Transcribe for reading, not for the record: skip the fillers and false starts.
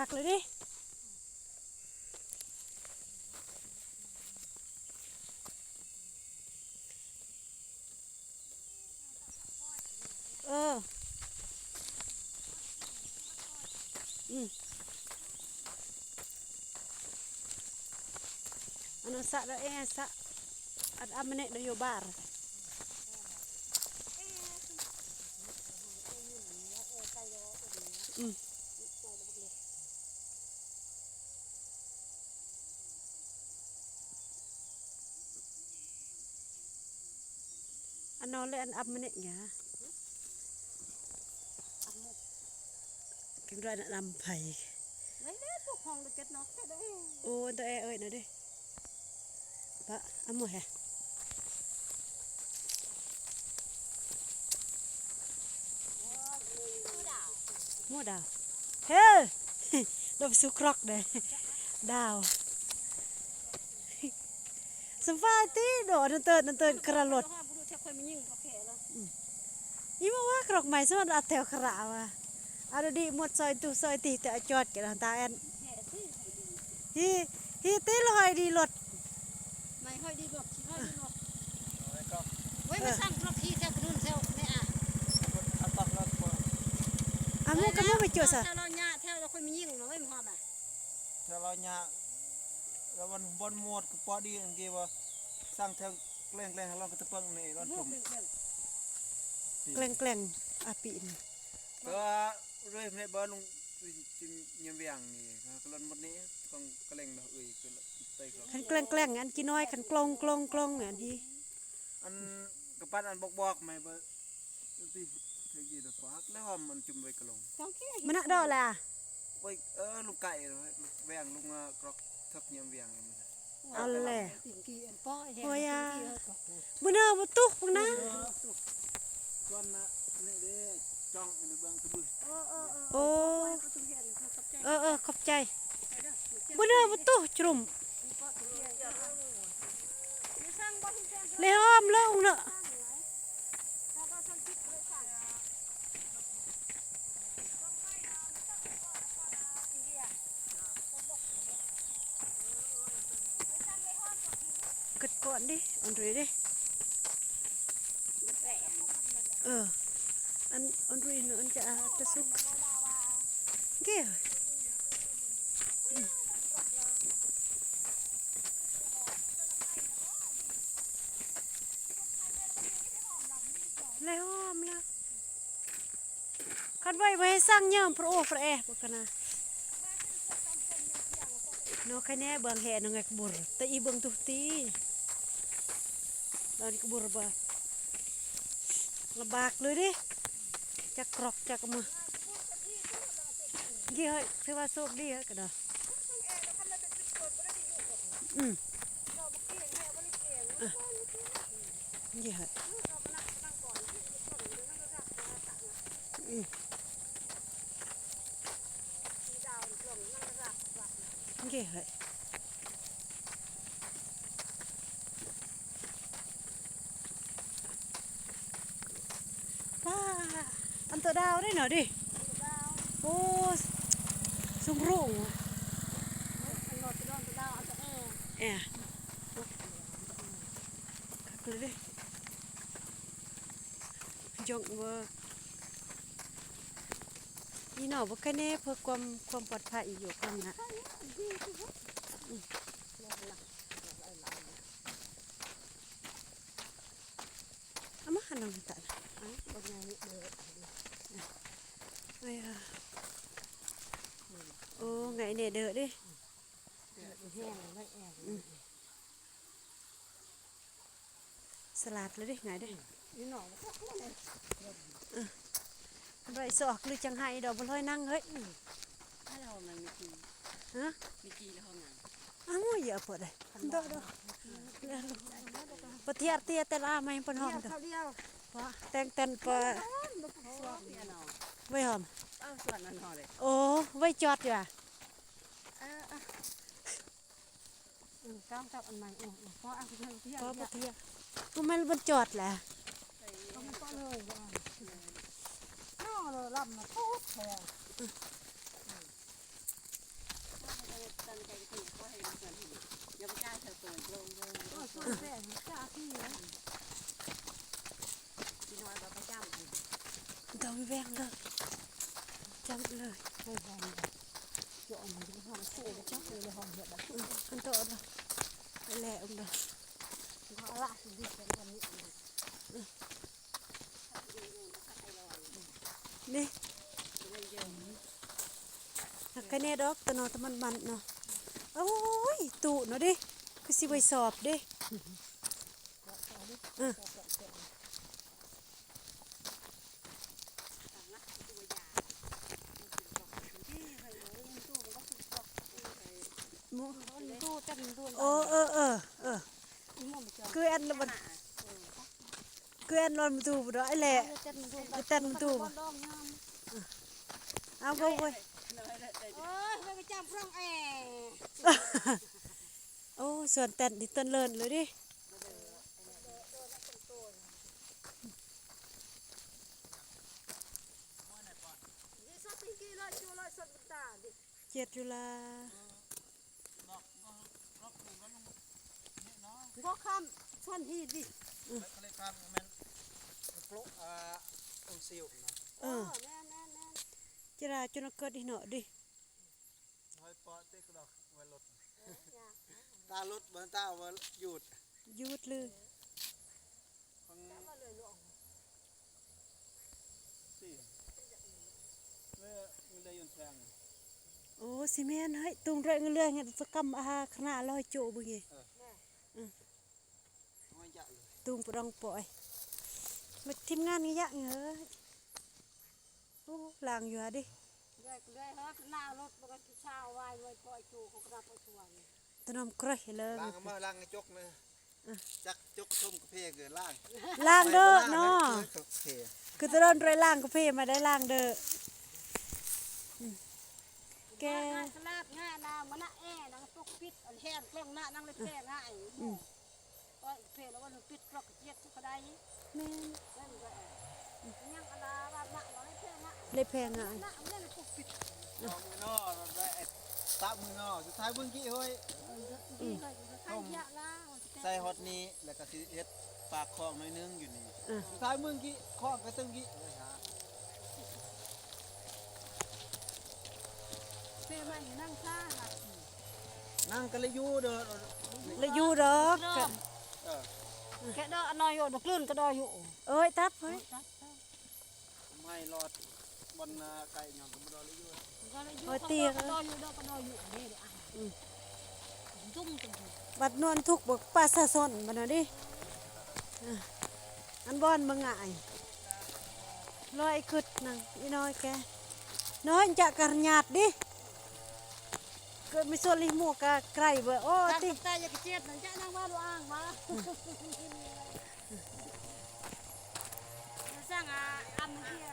คักเลยดิano sa da sa at amene da yo bar ano le an amene nya kinh ra đã làm phải lấy đấy thuộc phòng được kết nó thế đấy ô tôi ơi nữa đi bà ăn mua hả mua đào hey đập su croc đây đào sắm vai tí đổ nâng tơn cà lột nhưng mà quá croc mày sao đặt theo cà à ada di muat soi ti tak chot ke dah ta en hi ti lo hai di lot mày hơi đi lột chỉ hơi đi lột với mà sang lột khi theo cái theo này à amu kamu bejo sa theo lo nhà theo lo khơi mình nó với hoa bà theo lo nhà rồi bon muat ke po di ngi wa sang theo kleng lo ke tepang ni ron pum kleng api niก็เรื่อยในบ้านลุงยามเวียงนี่ก็ลนหมดนี้ต้องกระเลงเราก็เตยก็ คันแกล้งอันกี่น้อยคันกลงอันที่อันกระปั้นอันบอกไหมบ่ที่เทียดฟักแล้วมันจุ่มไว้กระลงมันน่ะดอกล่ะไว้ลุงไก่เวียงลุงกรอกทับยามเวียงเอาแหละ โอ้ยอ่ะ มื้อเด้อบ่ตุกนะ ส่วนนี่เด้จ้องในเบื้องตะบึโอ้ขอบใจมื้อเด้อบ่ตุกจุ่มเลยหอมเลยเนาะกดก่อนดิอันนี้ดิอันนี้เนาะอันจะสุกเกี่ยเลยหอมแล้วคันไว้ให้สร้างเยิ่มพระโอพระแอพวกกันนะเนาะแค่นี้เบื้องแห่นงไงกบุรแต่อีเบื้องตุตีตอนกบุรบ่ลำบากเลยดิจะกรอกจะกมือกี่เฮ้ยเพื่อว่าโชคดีเฮ้ยกันเด้อกี่เฮ้ยกี่เฮ้ยว้าอันตัวดาวได้หน่อยดิโอ้สุ่งรุ่งคือดิยกว่าอีหน่อบ่แค่นี้เพื่อความปลอดภัยอยู่กันนะเอามาหันลงตัดโอ้ไงเนี่ยเด้อดิสลัดเลยดิไงดิใบสอกหรือจังไห้ดอกบัวลอยนั่งเฮ้ยฮะอ้าวอย่าเปิดเลยดอกปะเทียเตี้ยแต่ละไม่เป็นหอมเด้อแต่งปะไว้หอมโอ้ไว้จอดอยู่อ่ะก้าวจับอันใหม่เพราะอันเทียเพราะปะเทียก็ไม่บรรจอดแหละก็เลยน่าเลยลำนะโคตรแพง เธอเปิดลงส่วนแบ่งจ้าที่ที่น้อยก็ประจำ ต้องแบ่งเด้อจำเลย ไม่พอจะอ่อนมันจะห้องสู้จะชักเลยห้องเห็ดแบบ อันโตเด้อแหละเด้อ เขาละสุดที่เป็นวันนี้ นี่หักคะแนนดอกตะนอตะมันเนาะโอ้ยตู่เนาะดิคือสิไว้สอบเด้ตู้เต็มตู้ โอ้คืออันละมันคืออันรอนมาตู่บ่ดอกไอ้แหละ เต็มตู้ คือเต้นมาตู่เอาบ่เว้ย โอ้ยไปประจำร่องแอ โอ้ส่วนเต้นนี่ต้นเลิศเลยดิ สักทีกี่ร้อยจูร้อยสักตาดิ เจ็ดจุฬา ก็คำสันทีดิ เขาเรียกครับมันโปรองซิลนะ เออ แน่แน่แน่ จิราจนเกิดอีเนาะดิ ห้อยปอเต็กดอกไว้รถตารถบนตาว่าหยุด หยุดเลย ฟังสี่เมื่อมันได้ยนแทง โอ้สิแม่นเฮ้ยตุงเรื่องเรื่องเงี้ยสกรรมอาหารขนาดลอยโจบุงี้ ห้อยใหญ่เลย ตุงปรองปล่อยมาทีมงานงี้ยะเงยโอ้ลางอยู่อะดิ เลยฮะหน้ารถมันก็เช้าไว้ไว้ปล่อยจูของกระปุกส่วน ตะนอมกระเลย ล่างมาล่างจกเลยจักจกชมกระเพาะเกิดล่าง ล่างเด้อเนาะ กระเพาะ คือตะนอนไรล่างกาแฟมาได้ล่างเด้อแก ง่ายสลับง่ายนะมันน่ะแอ่นางปกปิดอันแห้งเครื่องหน้านางเลยแพ้ง่ายก็เพลแล้วว่าปิดกรอกเจี๊ยบก็ได้ แม่น นั่นก็ยังอะไรว่าหนักเราได้แพ้ง่าย เลยแพงอ่ะ หนักเนี่ยปกปิด มือนอได้ตามือนอสุดท้ายเมื่อกี้เฮ้ย ดีเลยใครเยอะละ ใส่ฮอตนี้แล้วก็สิเฮ็ดปากคลองหน่อยนึงอยู่นี่สุดท้ายเมื่อกี้คลองก็ตึงกี้เลยฮะ เพลมาอยู่นั่งซ่าค่ะ นั่งกันเลยอยู่เด้อ แล้วอยู่ดอก แค่ดอกนอยอยู่ดอกลื่นก็ดอยอยู่ เอ้ยตับเฮ้ย ไม่รอดบนไก่หย่อนกับรอเลยอยู่ ก็ดอยอยู่ดอกก็ดอยอยู่นี่เลยจุ่มจุ่ม บัดนวลทุกบกปลาสะสนบัดน่ะดิอันบอนมึงง่ายลอยขึ้นนังอีน้อยแกน้อยจะกระหยาดดิเกิดไม่สนลิหมูกะไกลเบอโอ้ ตา ติ ตาอยากเจี๊ยบนั่นจะนั่งว่าดูอ่างมาสร้างอ่ะอันเมื่อกี้